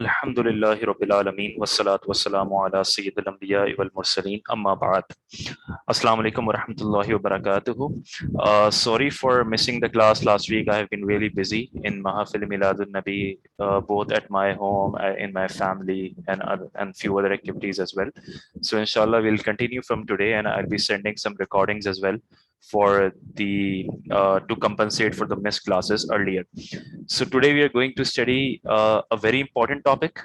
Alhamdulillahi Rabbil Alameen wassalatu wassalamu ala Sayyidil Anbiya wal Mursaleen amma ba'd. Assalamu alaikum wa rahmatullahi wa barakatuhu. Sorry for missing the class last week. I have been really busy in Mahafil Miladun Nabi, both at my home, in my family, and few other activities as well. So inshallah, we'll continue from today, and I'll be sending some recordings as well for the to compensate for the missed classes earlier. So today we are going to study a very important topic.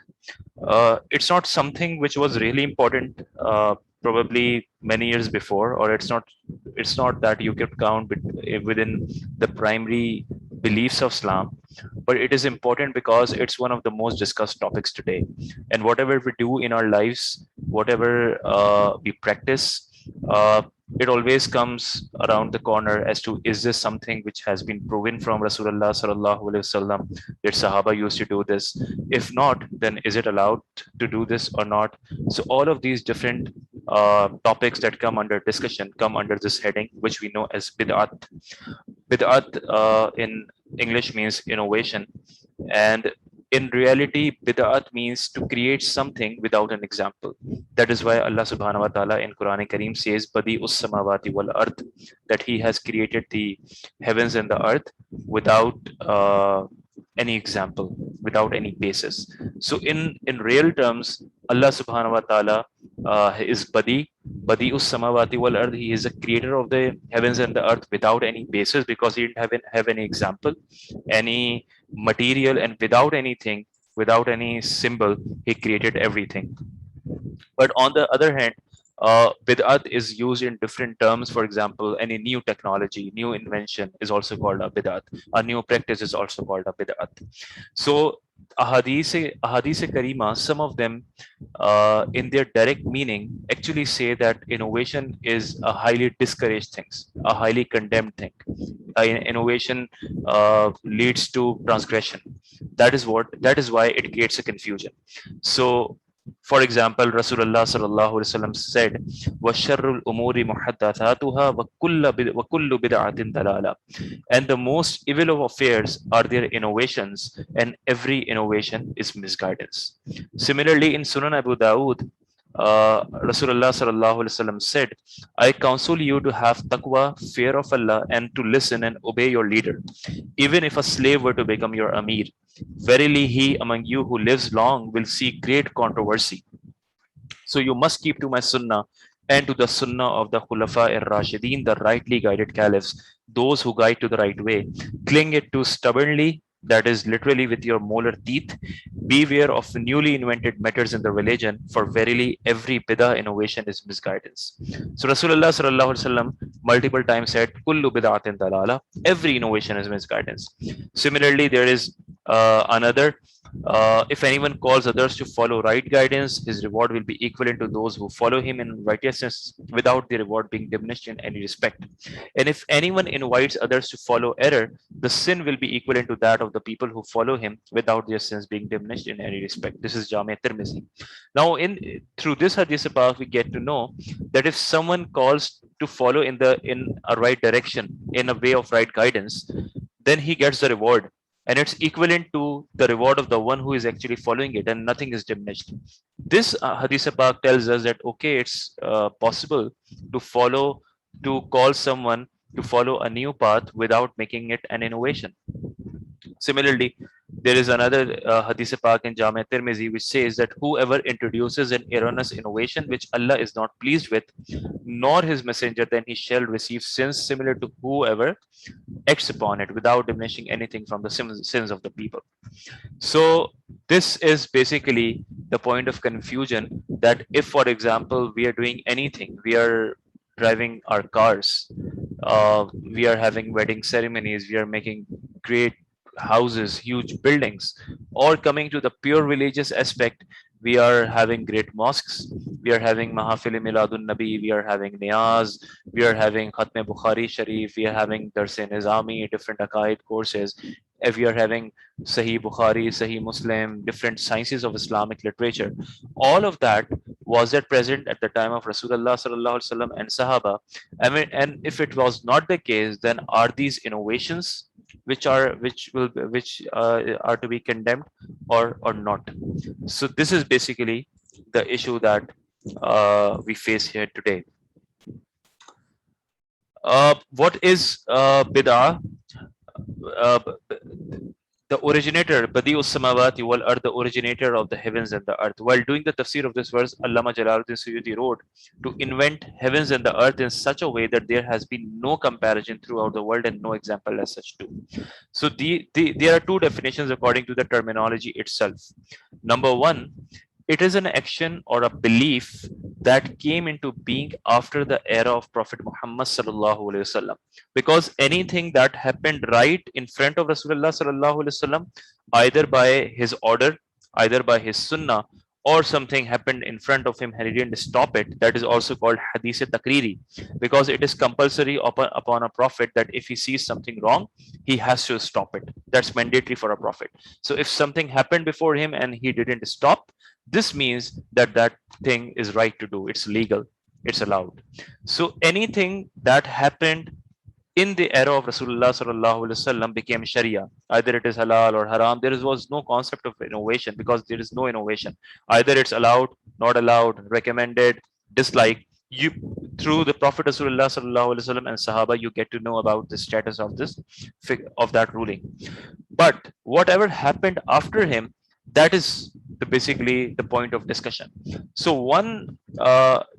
It's not something which was really important probably many years before, or it's not that you could count within the primary beliefs of Islam, but it is important because it's one of the most discussed topics today. And whatever we do in our lives, whatever we practice, it always comes around the corner as to, is this something which has been proven from Rasulullah sallallahu alaihi wasallam that Sahaba used to do this? If not, then is it allowed to do this or not? So all of these different topics that come under discussion come under this heading, which we know as bid'at. Bid'at in English means innovation, and in reality, bid'at means to create something without an example. That is why Allah subhanahu wa ta'ala in Quran Kareem says, Badi us samawati wal ard, that He has created the heavens and the earth without any example, without any basis. So in real terms, Allah subhanahu wa ta'ala is Badi us samawati wal ard. He is a creator of the heavens and the earth without any basis, because he didn't have any example, any material, and without anything, without any symbol, he created everything. But on the other hand, bid'at is used in different terms. For example, any new technology, new invention is also called a bid'at. A new practice is also called a bid'at. So ahadith karima, some of them in their direct meaning actually say that innovation is a highly discouraged thing, a highly condemned thing. Innovation leads to transgression. That is why it creates a confusion. So for example, Rasulullah sallallahu alaihi wasallam said, "Washarrul umuri muhaddathatuha wa kullu bid'atin dalala." And the most evil of affairs are their innovations, and every innovation is misguidance. Similarly, in Sunan Abu Dawud, Rasulullah sallallahu alaihi wasallam said, "I counsel you to have taqwa, fear of Allah, and to listen and obey your leader, even if a slave were to become your amir. Verily, he among you who lives long will see great controversy. So you must keep to my sunnah and to the sunnah of the Khulafa ar-Rashideen, the rightly guided caliphs, those who guide to the right way. Cling it to stubbornly, that is literally with your molar teeth. Beware of newly invented methods in the religion, for verily every bidah innovation is misguidance." So Rasulullah sallallahu alaihi wasallam multiple times said, "Kullu bid'atin dalala." Every innovation is misguidance. Similarly, there is another. If anyone calls others to follow right guidance, his reward will be equivalent to those who follow him in righteousness, without the reward being diminished in any respect. And if anyone invites others to follow error, the sin will be equivalent to that of the people who follow him, without their sins being diminished in any respect. This is Jami Tirmizi. Now, through this hadith above, we get to know that if someone calls to follow in a right direction, in a way of right guidance, then he gets the reward, and it's equivalent to the reward of the one who is actually following it, and nothing is diminished. This hadith Pak tells us that okay, it's possible to call someone to follow a new path without making it an innovation. Similarly, there is another Hadith Pak in Jami Tirmizi which says that whoever introduces an erroneous innovation which Allah is not pleased with, nor His Messenger, then he shall receive sins similar to whoever acts upon it, without diminishing anything from the sins of the people. So this is basically the point of confusion, that if, for example, we are doing anything, we are driving our cars, we are having wedding ceremonies, we are making great houses, huge buildings, or coming to the pure religious aspect, we are having great mosques, we are having Mahafil Miladun Nabi, we are having Niyaz, we are having Khatme Bukhari Sharif, we are having Darse Nizami, different Aqaid courses, if we are having Sahih Bukhari, Sahih Muslim, different sciences of Islamic literature. All of that was at present at the time of Rasulullah sallallahu alaihi wasallam and Sahaba. I mean, and if it was not the case, then are these innovations? which are to be condemned or not. So this is basically the issue that we face here today. What is bid'ah? uh, the originator, Badi'us Samawati wal Ard, the originator of the heavens and the earth. While doing the tafsir of this verse, Allama Jalaluddin Suyuti wrote to invent heavens and the earth in such a way that there has been no comparison throughout the world and no example as such too. So there are two definitions according to the terminology itself. Number one, it is an action or a belief that came into being after the era of Prophet Muhammad sallallahu alaihi wasallam. Because anything that happened right in front of Rasulullah sallallahu alaihi wasallam, either by his order, either by his sunnah, or something happened in front of him and he didn't stop it, that is also called hadith takriri, because it is compulsory upon a prophet that if he sees something wrong, he has to stop it. That's mandatory for a prophet. So if something happened before him and he didn't stop, this means that that thing is right to do. It's legal. It's allowed. So anything that happened in the era of Rasulullah sallallahu alaihi wasallam became Sharia. Either it is halal or haram. Was no concept of innovation because there is no innovation. Either it's allowed, not allowed, recommended, disliked. You through the Prophet Rasulullah sallallahu alaihi wasallam and Sahaba, you get to know about the status of this of that ruling. But whatever happened after him, that is basically the point of discussion. So one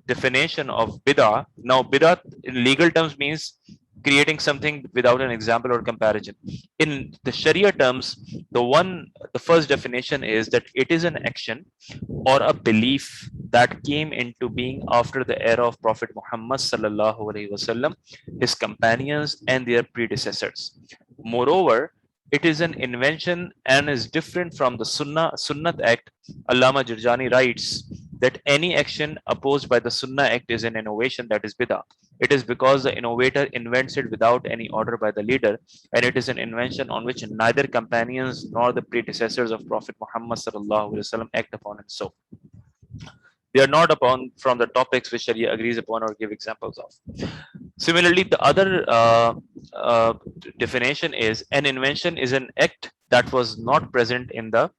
definition of bid'ah. Now, bid'ah in legal terms means creating something without an example or comparison. In the Sharia terms, the first definition is that it is an action or a belief that came into being after the era of Prophet Muhammad sallallahu alaihi wasallam, his companions, and their predecessors. Moreover, it is an invention and is different from the Sunnat Act. Allama Jurjani writes that any action opposed by the Sunnah Act is an innovation, that is bid'ah. It is because the innovator invents it without any order by the leader, and it is an invention on which neither companions nor the predecessors of Prophet Muhammad sallallahu alaihi wasallam act upon, and so they are not upon from the topics which Sharia agrees upon or give examples of. Similarly, the other definition is an invention is an act that was not present in the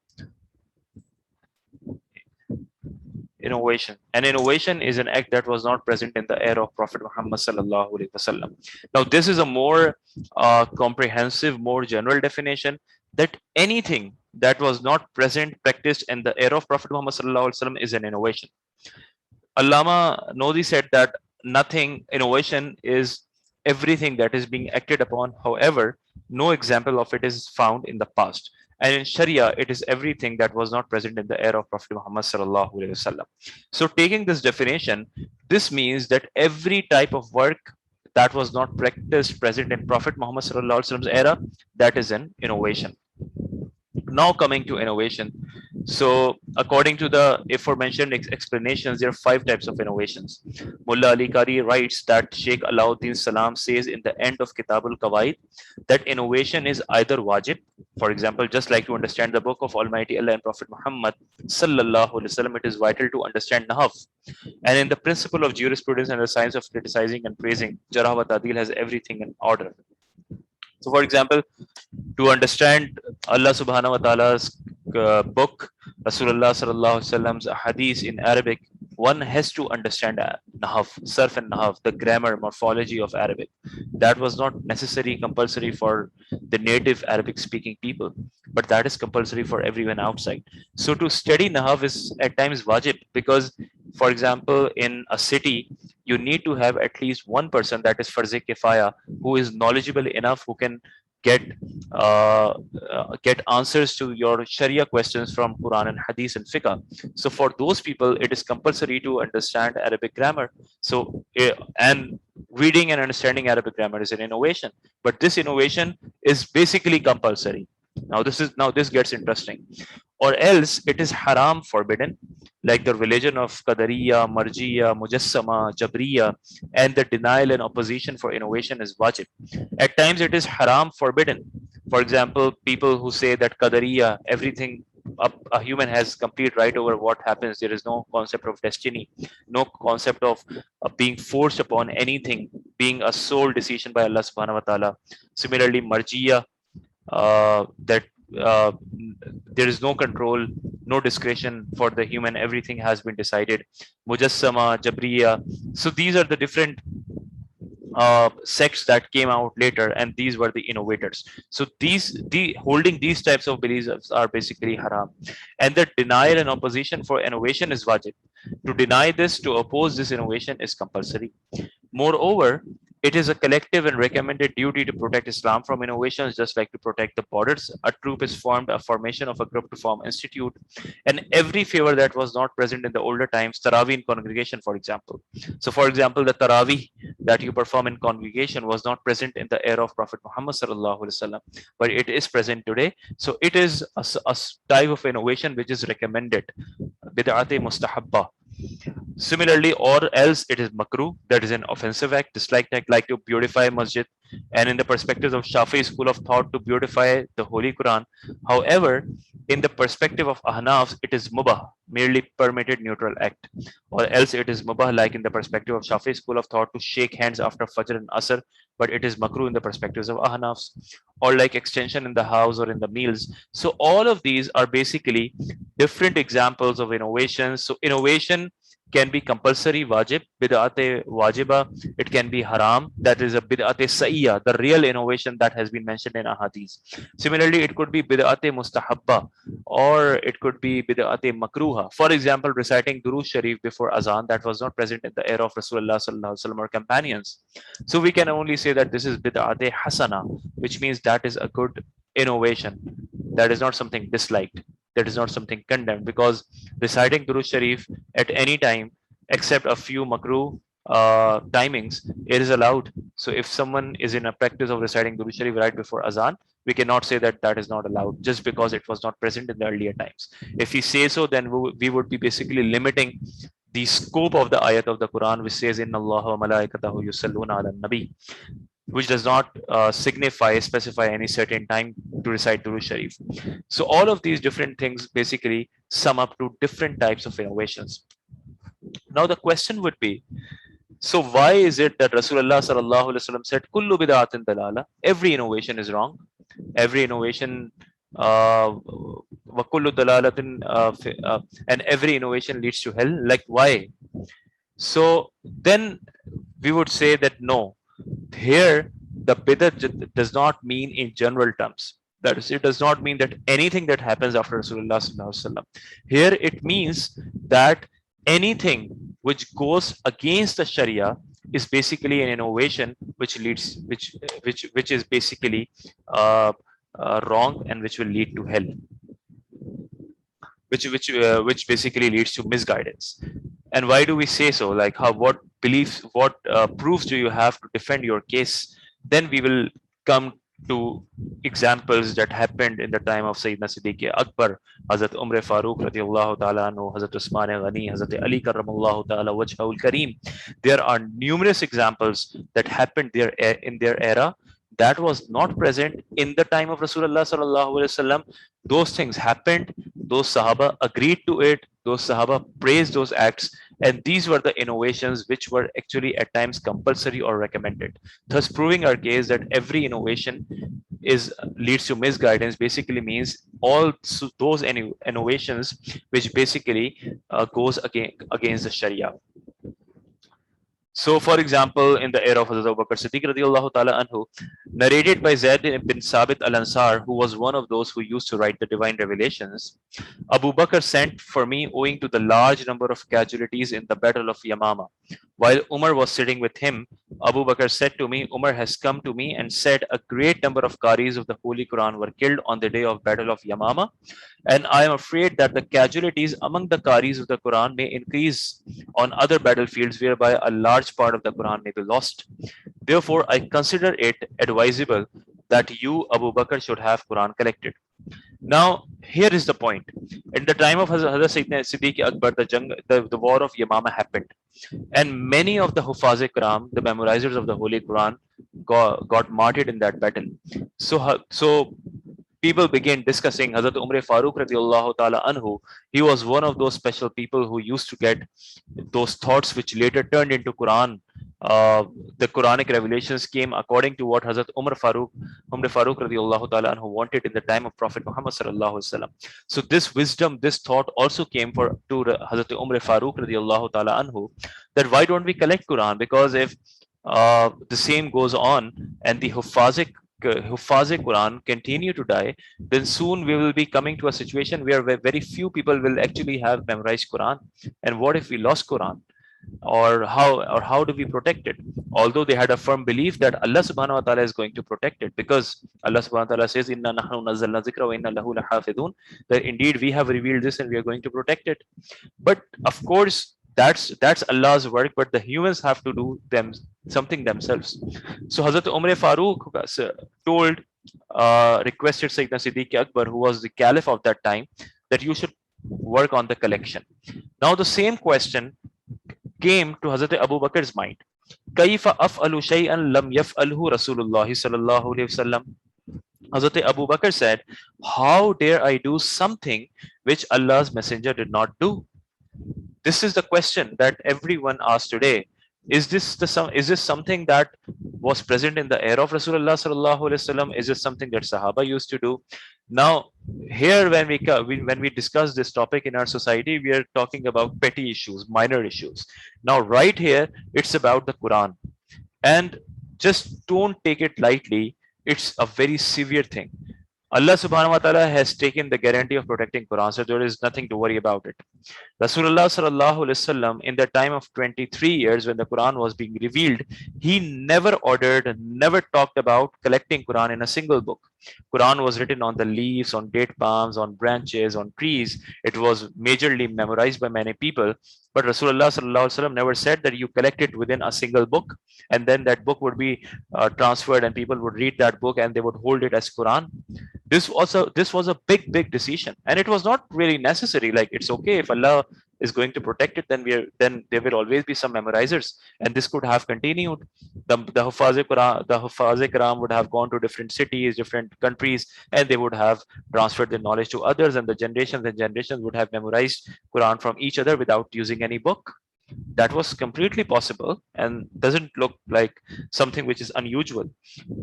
innovation. An innovation is an act that was not present in the era of Prophet Muhammad sallallahu alaihi wasallam. Now, this is a more comprehensive, more general definition that anything that was not present, practiced in the era of Prophet Muhammad sallallahu alaihi wasallam is an innovation. Allama Nodi said that innovation is everything that is being acted upon. However, no example of it is found in the past. And in Sharia, it is everything that was not present in the era of Prophet Muhammad sallallahu alaihi wasallam. So, taking this definition, this means that every type of work that was not practiced present in Prophet Muhammad sallallahu alaihi wasallam's era, that is an innovation. Now coming to innovation. So according to the aforementioned explanations, there are 5 types of innovations. Mullah Ali Qari writes that Sheikh Alauddin Salam says in the end of Kitabul Qawaid that innovation is either wajib, for example, just like to understand the book of Almighty Allah and Prophet Muhammad sallallahu alaihi wasallam, it is vital to understand Nahv. And in the principle of jurisprudence and the science of criticizing and praising, Jarh wa Ta'dil has everything in order. So, for example, to understand Allah subhanahu wa ta'ala's book, Rasulullah sallallahu alaihi wasallam's hadith in Arabic, one has to understand Nahv, Sarf and Nahv, the grammar, morphology of Arabic. That was not necessary, compulsory for the native Arabic speaking people, but that is compulsory for everyone outside. So to study Nahv is at times wajib because, for example, in a city, you need to have at least one person, that is Farz Kifaya, who is knowledgeable enough, who can get answers to your Sharia questions from Quran and Hadith and Fiqh. So for those people, it is compulsory to understand Arabic grammar. So and reading and understanding Arabic grammar is an innovation, but this innovation is basically compulsory. Now this gets interesting. Or else it is haram, forbidden, like the religion of Qadariya, Marjiya, Mujassama, Jabriya, and the denial and opposition for innovation is wajib. At times it is haram, forbidden. For example, people who say that Qadariya, everything, a human has complete right over what happens. There is no concept of destiny, no concept of being forced upon anything, being a sole decision by Allah subhanahu wa ta'ala. Similarly, Marjiya, that there is no control, no discretion for the human. Everything has been decided. Mujassama, Jabriya. So these are the different sects that came out later, and these were the innovators. So the holding these types of beliefs are basically haram, and the denial and opposition for innovation is wajib. To deny this, to oppose this innovation is compulsory. Moreover, it is a collective and recommended duty to protect Islam from innovations, just like to protect the borders. A troop is formed, a formation of a group to form institute, and every favor that was not present in the older times, Taraweeh in congregation, for example. So, for example, the Taraweeh that you perform in congregation was not present in the era of Prophet Muhammad sallallahu alaihi wasallam, but it is present today. So, it is a type of innovation which is recommended, bid'at mustahabba. Similarly, or else it is makruh, that is an offensive act, disliked act, like to beautify masjid. And in the perspective of Shafi school of thought, to beautify the Holy Quran. However, in the perspective of Ahnaf, it is mubah, merely permitted neutral act. Or else it is mubah, like in the perspective of Shafi school of thought, to shake hands after Fajr and Asr, but it is makruh in the perspectives of Ahnafs. Or like extension in the house or in the meals. So all of these are basically different examples of innovations. So innovation can be compulsory, wajib, bid'at wajiba. It can be haram, that is a bid'at sa'iya, the real innovation that has been mentioned in ahadith. Similarly, it could be bid'at mustahabba, or it could be bid'at makruha. For example, reciting Durood Sharif before azan, that was not present in the era of Rasulullah sallallahu alaihi wasallam or companions. So we can only say that this is bid'at hasana, which means that is a good innovation. That is not something disliked. That is not something condemned, because reciting Durood Sharif at any time except a few makruh timings, it is allowed. So if someone is in a practice of reciting Durood Sharif right before azan, we cannot say that that is not allowed just because it was not present in the earlier times. If we say so, then we would be basically limiting the scope of the ayat of the Quran, which says, "Inna Allah wa malaikatahu yusalluna ala nabi," which does not specify any certain time to recite Durood Sharif. So all of these different things basically sum up to different types of innovations. Now the question would be, so why is it that Rasulullah sallallahu alaihi wasallam said, "Kullu bid'atin dalala"? Every innovation is wrong. Every innovation, wa kullu dalalatin, and every innovation leads to hell. Like why? So then we would say that no, here the bid'ah does not mean in general terms. That is, it does not mean that anything that happens after Rasulullah sallallahu alaihi wasallam. Here it means that anything which goes against the Sharia is basically an innovation which leads, which is basically wrong, and which will lead to hell, which basically leads to misguidance. And why do we say so? Like how, what beliefs, what proofs do you have to defend your case? Then we will come to examples that happened in the time of Sayyidina Siddiq Akbar, Hazrat Umar Farooq radiallahu ta'ala anhu, Hazrat Usman Ghani, Hazrat Ali karramallahu ta'ala wajhahul kareem. There are numerous examples that happened there in their era that was not present in the time of Rasulullah sallallahu alaihi wasallam. Those things happened, those Sahaba agreed to it, those Sahaba praised those acts, and these were the innovations which were actually at times compulsory or recommended. Thus, proving our case that every innovation is leads to misguidance basically means all those innovations which basically goes against the Sharia. So, for example, in the era of Hazrat Abu Bakr Siddiq radiallahu ta'ala anhu, narrated by Zaid bin Sabit al-Ansar, who was one of those who used to write the divine revelations, Abu Bakr sent for me owing to the large number of casualties in the battle of Yamama. While Umar was sitting with him, Abu Bakr said to me, Umar has come to me and said a great number of Qaris of the Holy Quran were killed on the day of battle of Yamama, and I am afraid that the casualties among the Qaris of the Quran may increase on other battlefields whereby a large part of the Quran may be lost. Therefore, I consider it advisable that you, Abu Bakr, should have Quran collected. Now, here is the point. In the time of Hazrat Sayyidina Siddiq Akbar, the war of Yamama happened. And many of the Hufaz Quran, the memorizers of the Holy Quran, got martyred in that battle. So people began discussing Hazrat Umar Farooq radiallahu ta'ala anhu. He was one of those special people who used to get those thoughts which later turned into Quran uh, the Quranic revelations came according to what Hazrat Umar Farooq radiallahu ta'ala anhu wanted in the time of Prophet Muhammad sallallahu alaihi wasallam. So this wisdom, this thought also came to Hazrat Umar Farooq radiallahu ta'ala anhu, that why don't we collect Quran? Because if the same goes on and the Huffazic Quran continue to die, then soon we will be coming to a situation where very few people will actually have memorized Quran. And what if we lost Quran? Or how do we protect it? Although they had a firm belief that Allah subhanahu wa ta'ala is going to protect it, because Allah subhanahu wa ta'ala says, inna nahnu nazzalna dhikra wa inna lahu lahafidhun, that indeed we have revealed this and we are going to protect it. But of course that's Allah's work, but the humans have to do something themselves. So Hazrat Umar Farooq told requested Sayyidina Siddiq Akbar, who was the caliph of that time, that you should work on the collection. Now the same question came to Hazrat Abu Bakr's mind. Kaifa af'alu shay'an lam yaf'alhu Rasulullah sallallahu alaihi wasallam. Hazrat Abu Bakr said, how dare I do something which Allah's messenger did not do? This is the question that everyone asks today. Is this something that was present in the era of Rasulullah sallallahu alaihi wasallam? Is this something that Sahaba used to do? Now, here when we discuss this topic in our society, we are talking about petty issues, minor issues. Now, right here, it's about the Quran, and just don't take it lightly. It's a very severe thing. Allah subhanahu wa ta'ala has taken the guarantee of protecting Quran, so there is nothing to worry about it. Rasulullah sallallahu alaihi wasallam, in the time of 23 years when the Quran was being revealed, he never ordered, never talked about collecting Quran in a single book. Quran was written on the leaves, on date palms, on branches, on trees. It was majorly memorized by many people. But Rasulullah sallallahu alaihi wasallam never said that you collect it within a single book, and then that book would be transferred and people would read that book and they would hold it as Quran. This was a big decision, and it was not really necessary. Like, it's okay if Allah is going to protect it, then there will always be some memorizers, and this could have continued. The Huffaz-e-Quran would have gone to different cities, different countries, and they would have transferred their knowledge to others, and the generations and generations would have memorized Quran from each other without using any book. That was completely possible and doesn't look like something which is unusual.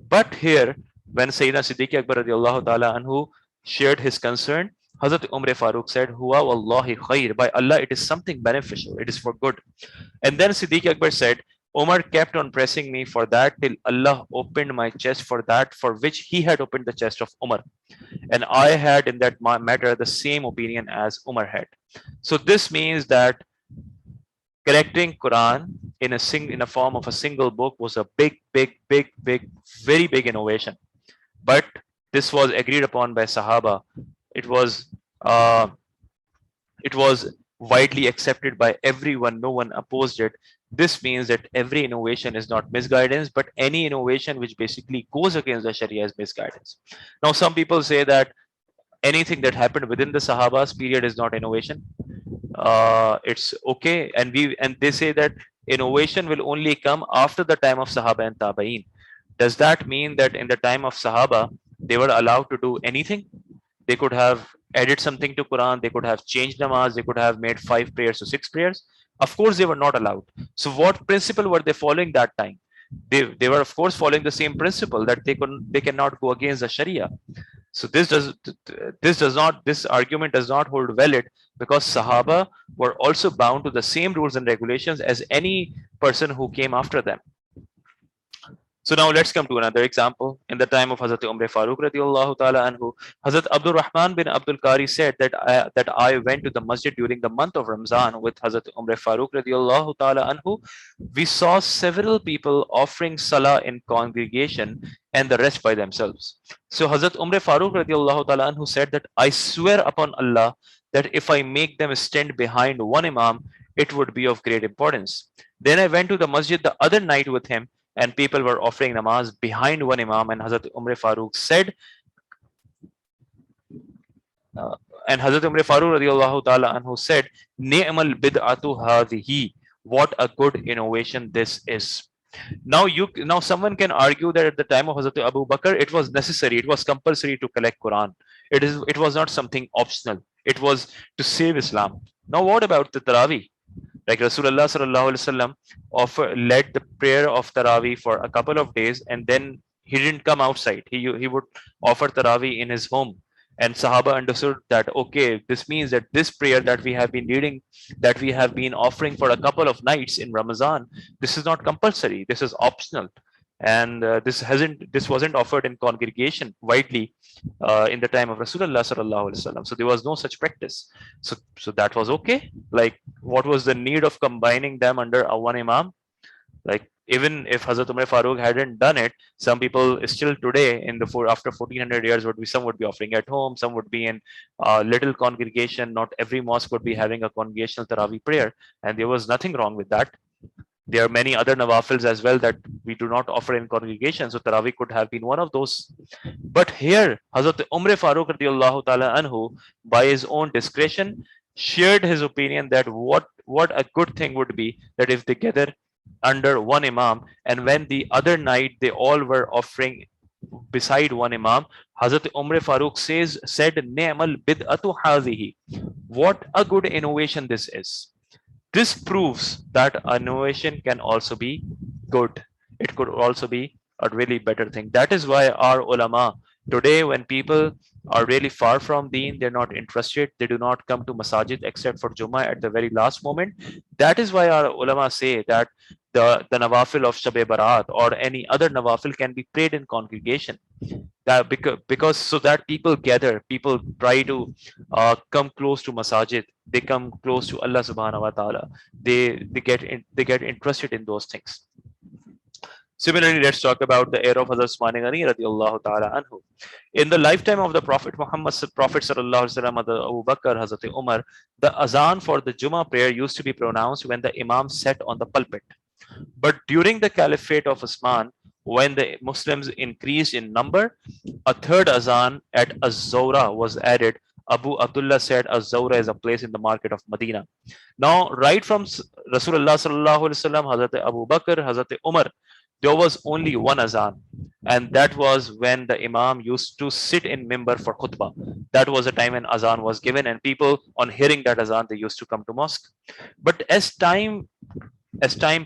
But here, when Sayyidina Siddiq Akbar radiallahu ta'ala anhu shared his concern, Hazrat Umar Farooq said, Huwa wallahi khair, by Allah, it is something beneficial, it is for good. And then Siddiq Akbar said, Umar kept on pressing me for that till Allah opened my chest for that for which he had opened the chest of Umar. And I had in that matter the same opinion as Umar had. So this means that correcting Quran in a form of a single book was a big, very big innovation. But this was agreed upon by Sahaba. It was widely accepted by everyone. No one opposed it. This means that every innovation is not misguidance, but any innovation which basically goes against the Sharia is misguidance. Now, some people say that anything that happened within the Sahaba's period is not innovation. It's okay, and they say that innovation will only come after the time of Sahaba and Tabaeen. Does that mean that in the time of Sahaba they were allowed to do anything? They could have added something to Quran, they could have changed namaz, they could have made 5 prayers to 6 prayers. Of course they were not allowed. So what principle were they following that time? They were of course following the same principle, that they cannot go against the Sharia. So this argument does not hold valid, because Sahaba were also bound to the same rules and regulations as any person who came after them. So now let's come to another example. In the time of Hazrat Umar Farooq radiallahu ta'ala anhu, Hazrat Abdul Rahman bin Abdul Qari said that I went to the masjid during the month of Ramzan with Hazrat Umar Farooq radiallahu ta'ala anhu. We saw several people offering salah in congregation and the rest by themselves. So Hazrat Umar Farooq radiallahu ta'ala anhu said that I swear upon Allah that if I make them stand behind one imam, it would be of great importance. Then I went to the masjid the other night with him, and people were offering namaz behind one imam, and Hazrat Umar Farooq said, radiallahu ta'ala anhu said, Ni'mal bid'atu hadhihi, what a good innovation this is. Now someone can argue that at the time of Hazrat Abu Bakr, it was necessary, it was compulsory to collect Quran. It was not something optional. It was to save Islam. Now what about the Tarawih? Like Rasulullah sallallahu alaihi wasallam led the prayer of Taraweeh for a couple of days, and then he didn't come outside. He would offer Taraweeh in his home, and Sahaba understood that, okay, this means that this prayer that we have been reading, that we have been offering for a couple of nights in Ramadan, this is not compulsory. This is optional, and this wasn't offered in congregation widely in the time of Rasulullah sallallahu alaihi wasallam. So there was no such practice. So that was okay. Like, what was the need of combining them under a one imam? Like, even if Hazrat Umar Farooq hadn't done it, some people still today in the after 1400 years would be, some would be offering at home, some would be in a little congregation. Not every mosque would be having a congregational Taraweeh prayer, and there was nothing wrong with that. There are many other nawafils as well that we do not offer in congregation, so Taraweeh could have been one of those. But here, Hazrat Umar Farooq radiallahu ta'ala anhu, by his own discretion, shared his opinion that what a good thing would be that if they gather under one imam, and when the other night they all were offering beside one imam, Hazrat Umar Farooq said, Ni'mal bid'atu hazihi. What a good innovation this is. This proves that innovation can also be good. It could also be a really better thing. That is why our ulama today, when people are really far from deen, they're not interested, they do not come to masajid except for Jummah at the very last moment. That is why our ulama say that the nawafil of Shab Barat or any other nawafil can be prayed in congregation. That because so that people gather, people try to come close to masajid, they come close to Allah subhanahu wa ta'ala, they get interested in those things. Similarly, let's talk about the era of Hazrat Usman Ghani radiallahu ta'ala anhu. In the lifetime of the Prophet Muhammad, Prophet sallallahu alaihi wasallam, Abu Bakr, Hazrat Umar, the azan for the Jummah prayer used to be pronounced when the imam sat on the pulpit. But during the caliphate of Usman, when the Muslims increased in number, a third azan at Az-Zawra was added. Abu Abdullah said Az-Zawra is a place in the market of Medina. Now, right from Rasulullah sallallahu alaihi wasallam, Hazrat Abu Bakr, Hazrat Umar, there was only one azan, and that was when the imam used to sit in mimbar for khutbah. That was the time when azan was given, and people, on hearing that azan, they used to come to mosque. But as time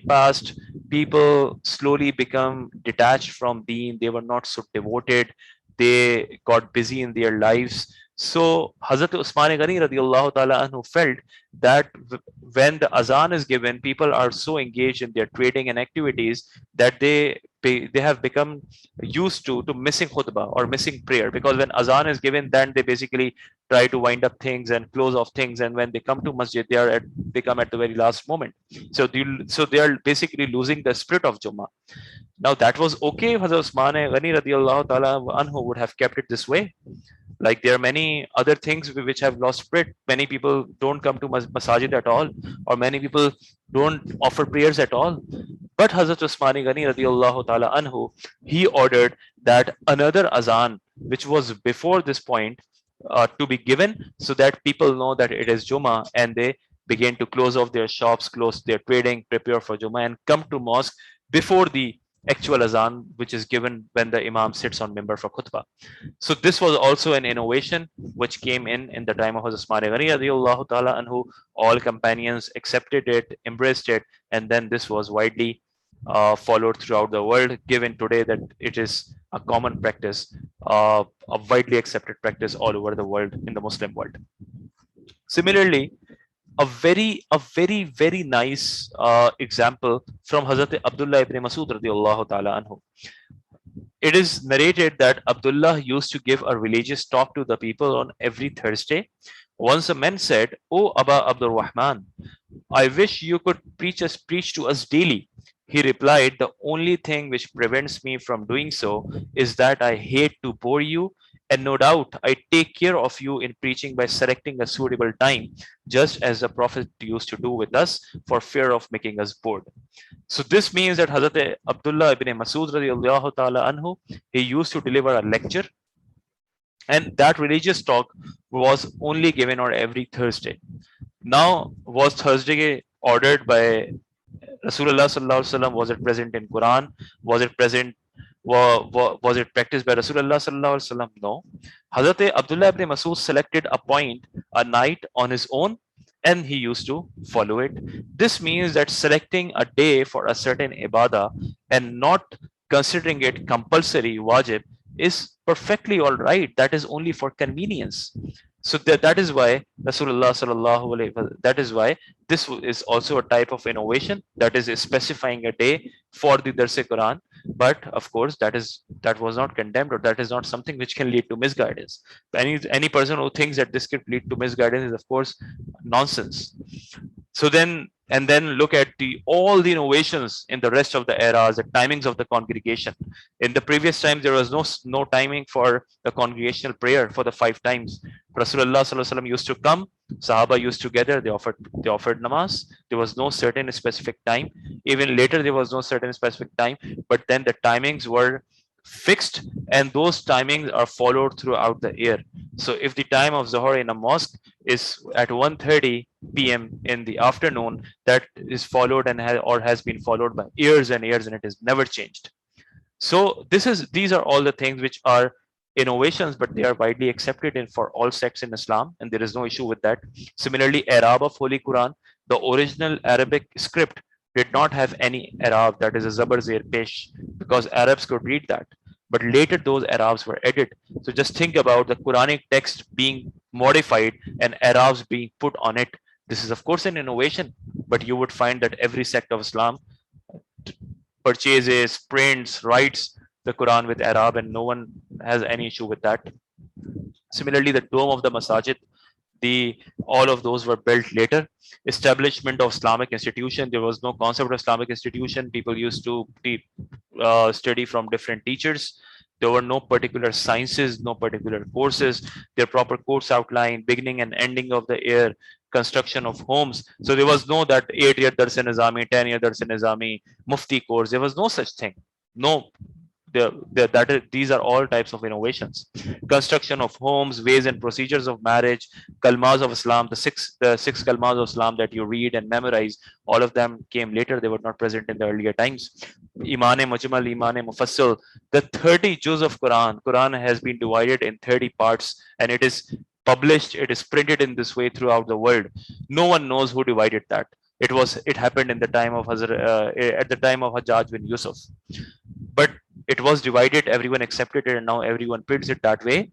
passed, people slowly become detached from deen. They were not so devoted, they got busy in their lives. So Hazrat Usman Ghani radiallahu ta'ala anhu felt that when the azan is given, people are so engaged in their trading and activities that they have become used to missing khutbah or missing prayer, because when azan is given, then they basically try to wind up things and close off things, and when they come to masjid, they come at the very last moment. So they are basically losing the spirit of Jummah. Now that was okay if Hazrat Usman Ghani radiallahu ta'ala anhu would have kept it this way. Like, there are many other things which have lost spirit. Many people don't come to masajid at all, or many people don't offer prayers at all. But Hazrat Usman Ghani radiallahu ta'ala anhu, he ordered that another azan, which was before this point, to be given, so that people know that it is Jummah, and they begin to close off their shops, close their trading, prepare for Jummah, and come to mosque before the actual azan, which is given when the imam sits on mimbar for khutbah. So this was also an innovation which came in the time of Hazrat Usman Ghani radiallahu ta'ala anhu. All companions accepted it, embraced it, and then this was widely followed throughout the world, given today that it is a common practice, a widely accepted practice all over the world in the Muslim world. Similarly, a very nice example from Hazrat Abdullah ibn Masud radiallahu ta'ala anhu. It is narrated that Abdullah used to give a religious talk to the people on every Thursday. Once a man said, "Oh Aba Abdul Rahman, I wish you could preach to us daily." He replied, "The only thing which prevents me from doing so is that I hate to bore you, and no doubt I take care of you in preaching by selecting a suitable time, just as the Prophet used to do with us, for fear of making us bored." So this means that Hazrat Abdullah ibn Masud radiallahu ta'ala anhu, he used to deliver a lecture, and that religious talk was only given on every Thursday. Now, was Thursday ordered by Rasulullah sallallahu alaihi wasallam? Was it present in Quran? Was it present? Was it practiced by Rasulullah sallallahu alaihi wasallam? No. Hazrat Abdullah ibn Masud selected a point, a night on his own, and he used to follow it. This means that selecting a day for a certain ibadah and not considering it compulsory wajib is perfectly all right. That is only for convenience. So that is why Rasulullah sallallahu alaihi wasallam, that is why this is also a type of innovation, that is specifying a day for the Darse Quran. But of course, that was not condemned, or that is not something which can lead to misguidance. Any person who thinks that this could lead to misguidance is of course nonsense. So then look at all the innovations in the rest of the eras, the timings of the congregation. In the previous times, there was no timing for the congregational prayer for the 5 times. Rasulullah sallallahu alaihi wasallam used to come, Sahaba used to gather, they offered namaz. There was no certain specific time. Even later, there was no certain specific time, but then the timings were fixed, and those timings are followed throughout the year. So if the time of Zuhr in a mosque is at 1:30 p.m. in the afternoon, that is followed and has been followed by years and years, and it is never changed. So these are all the things which are innovations, but they are widely accepted in for all sects in Islam, and there is no issue with that. Similarly, Arab of Holy Quran, the original Arabic script did not have any Arab, that is a Zabar Zer Pesh, because Arabs could read that. But later those Arabs were added. So just think about the Quranic text being modified and Arabs being put on it. This is of course an innovation, but you would find that every sect of Islam purchases, prints, writes the Quran with Arab, and no one has any issue with that. Similarly, the dome of the masajid, all of those were built later. Establishment of Islamic institution, there was no concept of Islamic institution. People used to study from different teachers. There were no particular sciences, no particular courses. Their proper course outline, beginning and ending of the year, construction of homes. So there was no that 8-year Darse Nizami, 10-year Darse Nizami, Mufti course. There was no such thing. No, these are all types of innovations. Construction of homes, ways and procedures of marriage, kalmas of Islam, the six kalmas of Islam that you read and memorize, all of them came later. They were not present in the earlier times. Iman-e Mujmal, Iman-e Mufassil, the 30 juz of Quran has been divided in 30 parts, and it is published, it is printed in this way throughout the world. No one knows who divided that. It happened in the time of at the time of Hajjaj bin Yusuf, but it was divided, everyone accepted it, and now everyone prints it that way,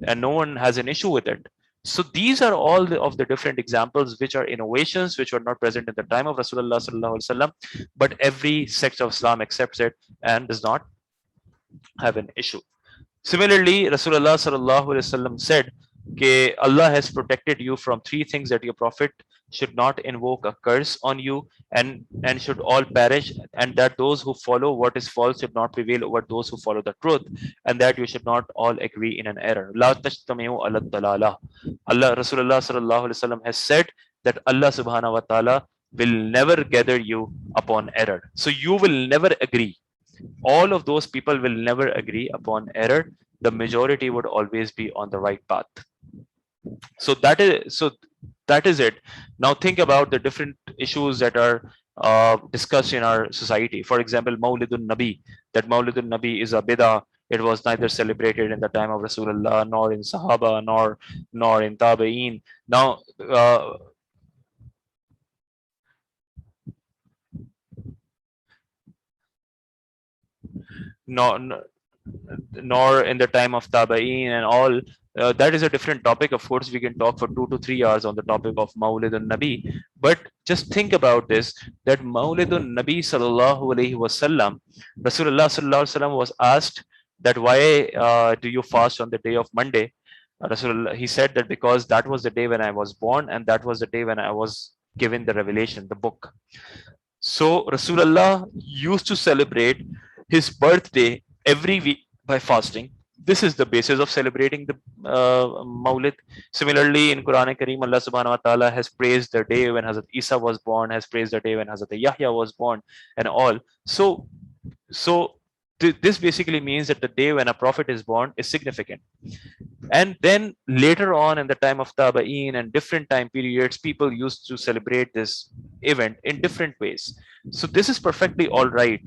and no one has an issue with it. So these are all of the different examples which are innovations which were not present in the time of Rasulullah sallallahu alaihi wasallam, but every sect of Islam accepts it and does not have an issue. Similarly, Rasulullah sallallahu alaihi wasallam said, "Ke Allah has protected you from 3 things, that your Prophet should not invoke a curse on you, and should all perish, and that those who follow what is false should not prevail over those who follow the truth, and that you should not all agree in an error." La tajtamiu ala dalala. Rasulullah sallallahu alaihi wasallam has said that Allah subhanahu wa ta'ala will never gather you upon error. So you will never agree. All of those people will never agree upon error. The majority would always be on the right path. So that is it. Now think about the different issues that are discussed in our society. For example, Mawlidun Nabi, that Mawlidun Nabi is a bid'ah. It was neither celebrated in the time of Rasulullah, nor in Sahaba, nor in Tabi'een. Now, nor in the time of Tabi'een and all. That is a different topic. Of course, we can talk for 2 to 3 hours on the topic of Mawlid al-Nabi. But just think about this, that Mawlid al-Nabi sallallahu alayhi wasallam, Rasulullah sallallahu alayhi wasallam was asked that why do you fast on the day of Monday? Rasulullah, he said that because that was the day when I was born, and that was the day when I was given the revelation, the book. So Rasulullah used to celebrate his birthday every week by fasting. This is the basis of celebrating the Mawlid. Similarly, in Quran Kareem, Allah subhanahu wa ta'ala has praised the day when Hazrat Isa was born, has praised the day when Hazrat Yahya was born, and all. So this basically means that the day when a prophet is born is significant. And then later on, in the time of Tabi'een and different time periods, people used to celebrate this event in different ways. So this is perfectly all right.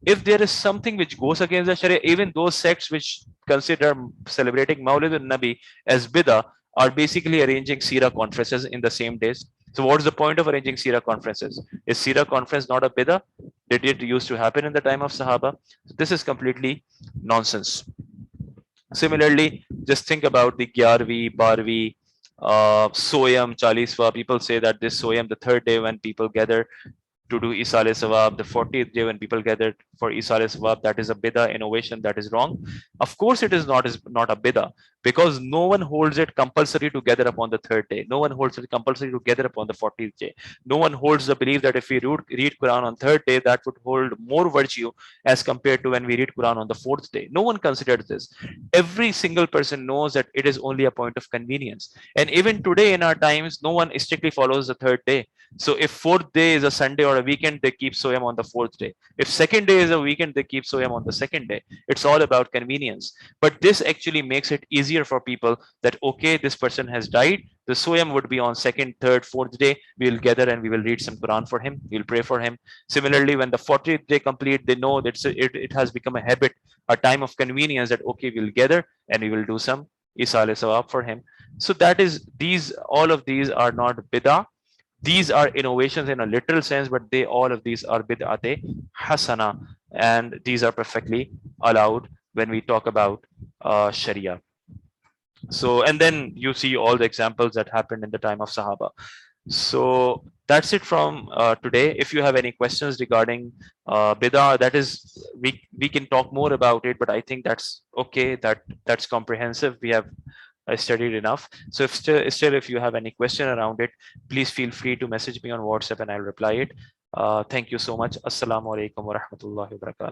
If there is something which goes against the Sharia, even those sects which consider celebrating Mawlid al-Nabi as bid'ah, are basically arranging Sira conferences in the same days. So what's the point of arranging Sira conferences? Is Sira conference not a bid'ah? Did it used to happen in the time of Sahaba? This is completely nonsense. Similarly, just think about the Gyarvi, Barvi, Soyam, Chaliswa. People say that this Soyam, the third day when people gather to do Isale Sawab, the 40th day when people gathered for Isale Sawab, that is a bid'ah innovation, that is wrong. Of course, it is not a bid'ah, because no one holds it compulsory to gather upon the third day. No one holds it compulsory to gather upon the 40th day. No one holds the belief that if we read Quran on third day, that would hold more virtue as compared to when we read Quran on the fourth day. No one considers this. Every single person knows that it is only a point of convenience. And even today in our times, no one strictly follows the third day. So if fourth day is a Sunday or a weekend, they keep Soyam on the fourth day. If second day is a weekend, they keep Soyam on the second day. It's all about convenience. But this actually makes it easier for people that, okay, this person has died. The Soyam would be on second, third, fourth day. We will gather and we will read some Quran for him. We'll pray for him. Similarly, when the 40th day complete, they know that it has become a habit, a time of convenience that, okay, we'll gather and we will do some Isale Sawab for him. So that is, all of these are not bid'ah. These are innovations in a literal sense, but all of these are bid'ate hasana, and these are perfectly allowed when we talk about Sharia. So, and then you see all the examples that happened in the time of Sahaba. So that's it from today. If you have any questions regarding bid'ah, that is, we can talk more about it, but I think that's okay. That's comprehensive. We have studied enough. So if still if you have any question around it, please feel free to message me on WhatsApp and I'll reply it. Thank you so much. Assalamu alaikum wa rahmatullahi wa barakatuh.